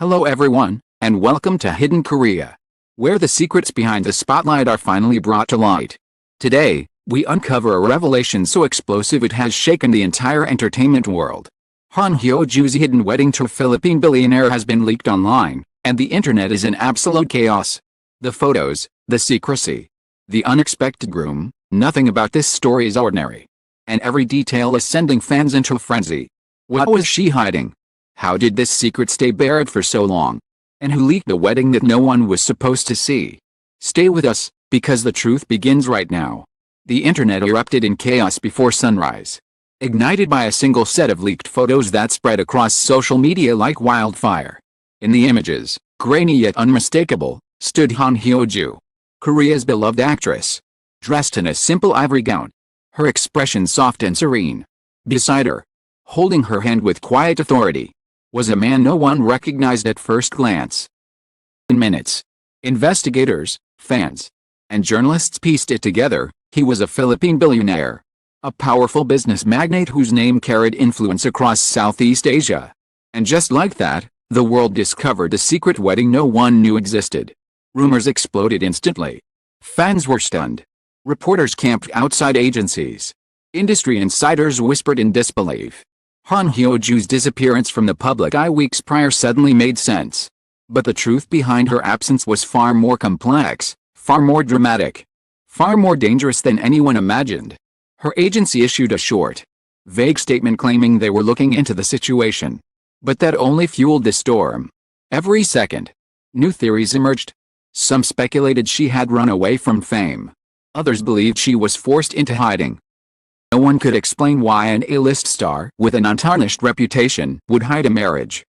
Hello everyone, and welcome to Hidden Korea, where the secrets behind the spotlight are finally brought to light. Today, we uncover a revelation so explosive it has shaken the entire entertainment world. Hyo-joo's hidden wedding to a Philippine billionaire has been leaked online, and the internet is in absolute chaos. The photos, the secrecy, the unexpected groom, nothing about this story is ordinary. And every detail is sending fans into a frenzy. What was she hiding? How did this secret stay buried for so long? And who leaked the wedding that no one was supposed to see? Stay with us, because the truth begins right now. The internet erupted in chaos before sunrise, ignited by a single set of leaked photos that spread across social media like wildfire. In the images, grainy yet unmistakable, stood Hyo-joo, Korea's beloved actress, dressed in a simple ivory gown, her expression soft and serene. Beside her, holding her hand with quiet authority, was a man no one recognized at first glance. In minutes, investigators, fans, and journalists pieced it together. He was a Philippine billionaire, a powerful business magnate whose name carried influence across Southeast Asia. And just like that, the world discovered a secret wedding no one knew existed. Rumors exploded instantly. Fans were stunned. Reporters camped outside agencies. Industry insiders whispered in disbelief. Hyo-joo's disappearance from the public eye weeks prior suddenly made sense. But the truth behind her absence was far more complex, far more dramatic, far more dangerous than anyone imagined. Her agency issued a short, vague statement claiming they were looking into the situation. But that only fueled the storm. Every second, new theories emerged. Some speculated she had run away from fame. Others believed she was forced into hiding. No one could explain why an A-list star with an untarnished reputation would hide a marriage,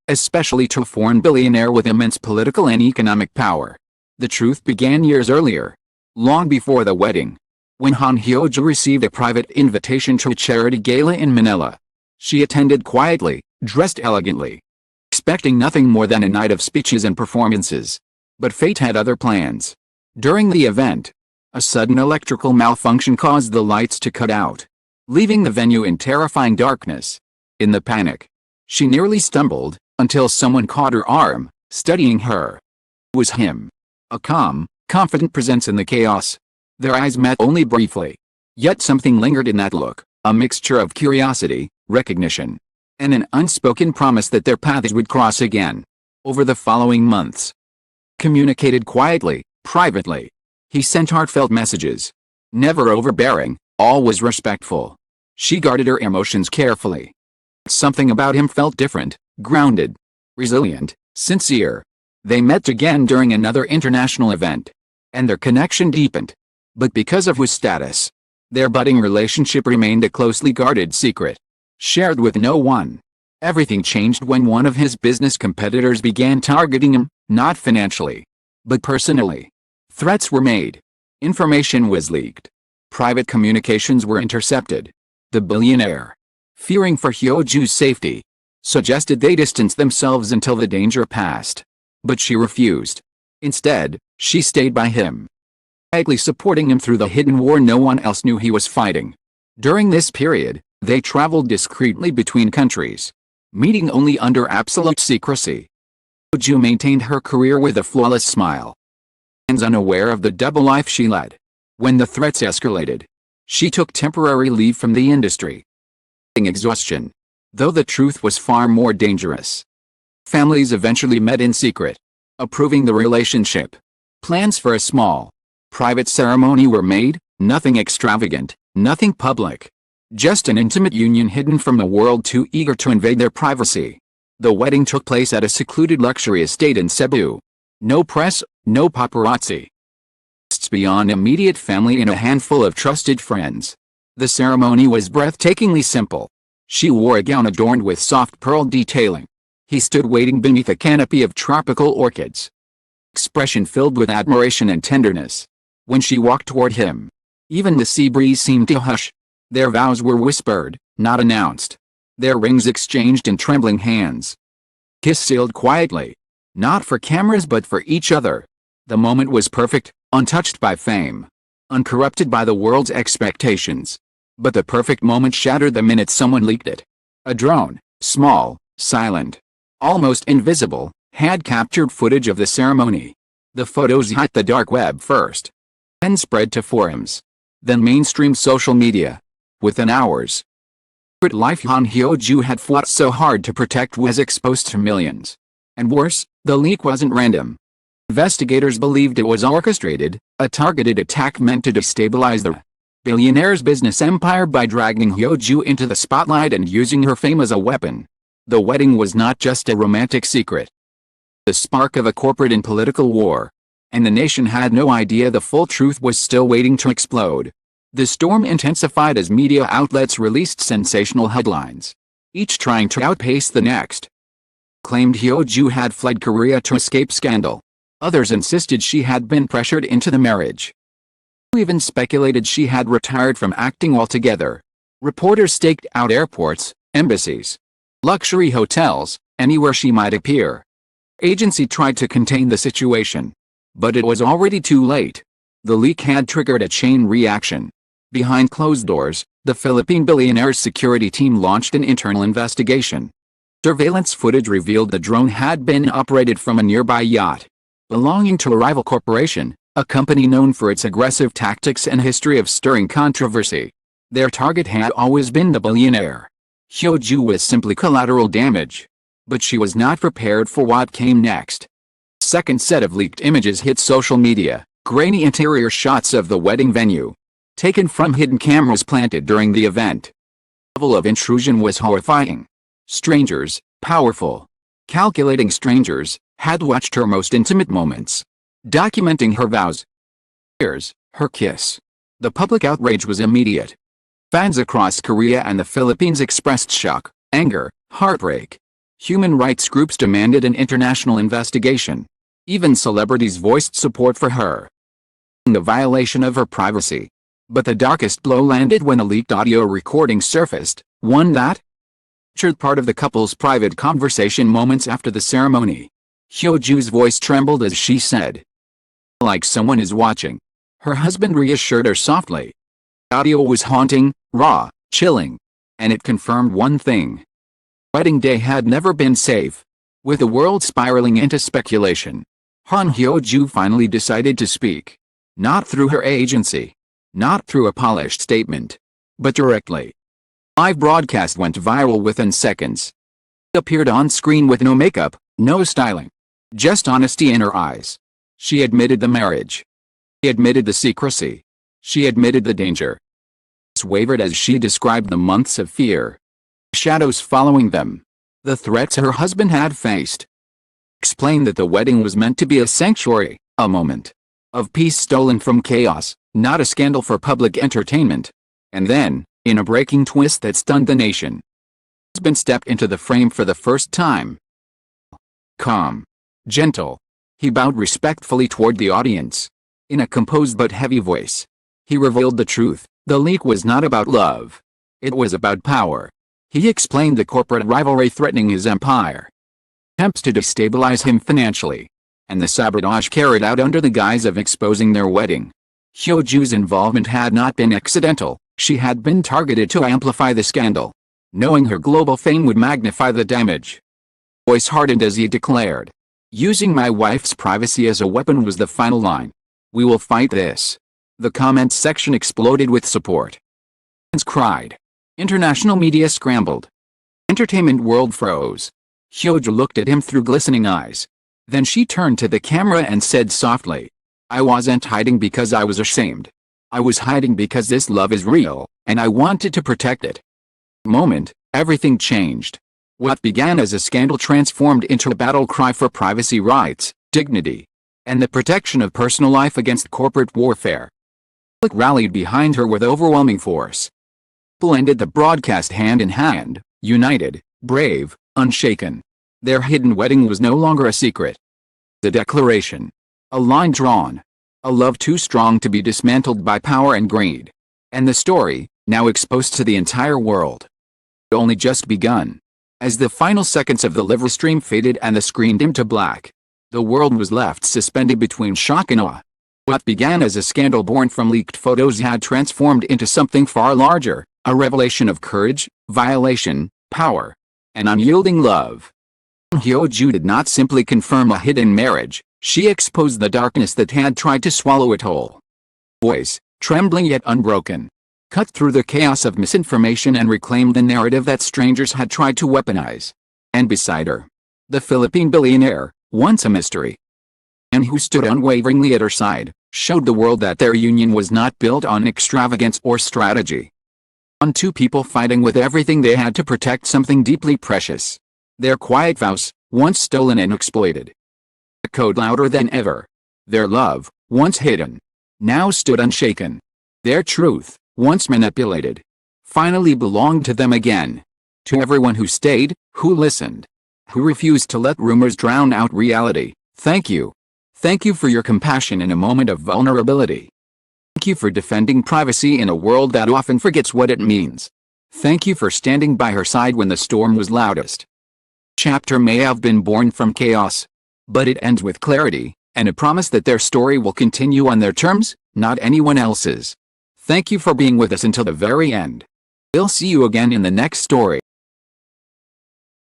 especially to a foreign billionaire with immense political and economic power. The truth began years earlier, long before the wedding, when Hyo-joo received a private invitation to a charity gala in Manila. She attended quietly, dressed elegantly, expecting nothing more than a night of speeches and performances. But fate had other plans. During the event, a sudden electrical malfunction caused the lights to cut out, leaving the venue in terrifying darkness. In the panic, she nearly stumbled, until someone caught her arm, steadying her. It was him. A calm, confident presence in the chaos. Their eyes met only briefly. Yet something lingered in that look, a mixture of curiosity, recognition, and an unspoken promise that their paths would cross again. Over the following months, communicated quietly, privately. He sent heartfelt messages. Never overbearing, always respectful. She guarded her emotions carefully. Something about him felt different, grounded, resilient, sincere. They met again during another international event, and their connection deepened. But because of his status, their budding relationship remained a closely guarded secret, shared with no one. Everything changed when one of his business competitors began targeting him, not financially, but personally. Threats were made. Information was leaked. Private communications were intercepted. The billionaire, fearing for Hyo-joo's safety, suggested they distance themselves until the danger passed. But she refused. Instead, she stayed by him, quietly supporting him through the hidden war no one else knew he was fighting. During this period, they traveled discreetly between countries, meeting only under absolute secrecy. Hyo-joo maintained her career with a flawless smile, unaware of the double life she led. When the threats escalated, she took temporary leave from the industry. Exhaustion. Though the truth was far more dangerous. Families eventually met in secret, approving the relationship. Plans for a small, private ceremony were made, nothing extravagant, nothing public. Just an intimate union hidden from a world too eager to invade their privacy. The wedding took place at a secluded luxury estate in Cebu. No press, no paparazzi. Just beyond immediate family and a handful of trusted friends. The ceremony was breathtakingly simple. She wore a gown adorned with soft pearl detailing. He stood waiting beneath a canopy of tropical orchids, expression filled with admiration and tenderness. When she walked toward him, even the sea breeze seemed to hush. Their vows were whispered, not announced. Their rings exchanged in trembling hands. Kiss sealed quietly. Not for cameras but for each other. The moment was perfect, untouched by fame, uncorrupted by the world's expectations. But the perfect moment shattered the minute someone leaked it. A drone, small, silent, almost invisible, had captured footage of the ceremony. The photos hit the dark web first, then spread to forums, then mainstream social media. Within hours, the secret life Hyo-joo had fought so hard to protect was exposed to millions. And worse, the leak wasn't random. Investigators believed it was orchestrated, a targeted attack meant to destabilize the billionaire's business empire by dragging Hyo-joo into the spotlight and using her fame as a weapon. The wedding was not just a romantic secret, the spark of a corporate and political war. And the nation had no idea the full truth was still waiting to explode. The storm intensified as media outlets released sensational headlines, each trying to outpace the next. Claimed Hyo-joo had fled Korea to escape scandal. Others insisted she had been pressured into the marriage. Even speculated she had retired from acting altogether. Reporters staked out airports, embassies, luxury hotels, anywhere she might appear. Agency tried to contain the situation, but it was already too late. The leak had triggered a chain reaction. Behind closed doors, the Philippine Billionaire's security team launched an internal investigation. Surveillance footage revealed the drone had been operated from a nearby yacht, belonging to a rival corporation, a company known for its aggressive tactics and history of stirring controversy. Their target had always been the billionaire. Hyo-joo was simply collateral damage. But she was not prepared for what came next. Second set of leaked images hit social media, grainy interior shots of the wedding venue, taken from hidden cameras planted during the event. The level of intrusion was horrifying. Strangers, powerful, calculating strangers, had watched her most intimate moments, documenting her vows, tears, her kiss. The public outrage was immediate. Fans across Korea and the Philippines expressed shock, anger, heartbreak. Human rights groups demanded an international investigation. Even celebrities voiced support for her. The violation of her privacy. But the darkest blow landed when a leaked audio recording surfaced, one that captured part of the couple's private conversation moments after the ceremony. Hyo-joo's voice trembled as she said, "Like someone is watching." Her husband reassured her softly. The audio was haunting, raw, chilling. And it confirmed one thing. Wedding day had never been safe. With the world spiraling into speculation, Hyo-joo finally decided to speak. Not through her agency. Not through a polished statement. But directly. Live broadcast went viral within seconds. She appeared on screen with no makeup, no styling. Just honesty in her eyes. She admitted the marriage. She admitted the secrecy. She admitted the danger. She wavered as she described the months of fear. Shadows following them. The threats her husband had faced. Explained that the wedding was meant to be a sanctuary, a moment of peace stolen from chaos, not a scandal for public entertainment. And then, in a breaking twist that stunned the nation, husband stepped into the frame for the first time. Calm, gentle, he bowed respectfully toward the audience. In a composed but heavy voice, he revealed the truth. The leak was not about love. It was about power. He explained the corporate rivalry threatening his empire, attempts to destabilize him financially, and the sabotage carried out under the guise of exposing their wedding. Hyo-joo's involvement had not been accidental. She had been targeted to amplify the scandal, knowing her global fame would magnify the damage. Voice hardened as he declared, "Using my wife's privacy as a weapon was the final line. We will fight this." The comments section exploded with support. Fans cried. International media scrambled. Entertainment world froze. Hyo-joo looked at him through glistening eyes. Then she turned to the camera and said softly, "I wasn't hiding because I was ashamed. I was hiding because this love is real, and I wanted to protect it." That moment, everything changed. What began as a scandal transformed into a battle cry for privacy rights, dignity, and the protection of personal life against corporate warfare. The public rallied behind her with overwhelming force. People ended the broadcast hand in hand, united, brave, unshaken. Their hidden wedding was no longer a secret. The declaration. A line drawn. A love too strong to be dismantled by power and greed. And the story, now exposed to the entire world, had only just begun. As the final seconds of the live stream faded and the screen dimmed to black, the world was left suspended between shock and awe. What began as a scandal born from leaked photos had transformed into something far larger, a revelation of courage, violation, power, and unyielding love. Hyo-joo did not simply confirm a hidden marriage, she exposed the darkness that had tried to swallow it whole. Voice, trembling yet unbroken, cut through the chaos of misinformation and reclaimed the narrative that strangers had tried to weaponize. And beside her, the Philippine billionaire, once a mystery, and who stood unwaveringly at her side, showed the world that their union was not built on extravagance or strategy. On two people fighting with everything they had to protect something deeply precious. Their quiet vows, once stolen and exploited, echoed louder than ever. Their love, once hidden, now stood unshaken. Their truth, once manipulated, finally belonged to them again. To everyone who stayed, who listened, who refused to let rumors drown out reality, thank you. Thank you for your compassion in a moment of vulnerability. Thank you for defending privacy in a world that often forgets what it means. Thank you for standing by her side when the storm was loudest. Chapter may have been born from chaos, but it ends with clarity, and a promise that their story will continue on their terms, not anyone else's. Thank you for being with us until the very end. We'll see you again in the next story.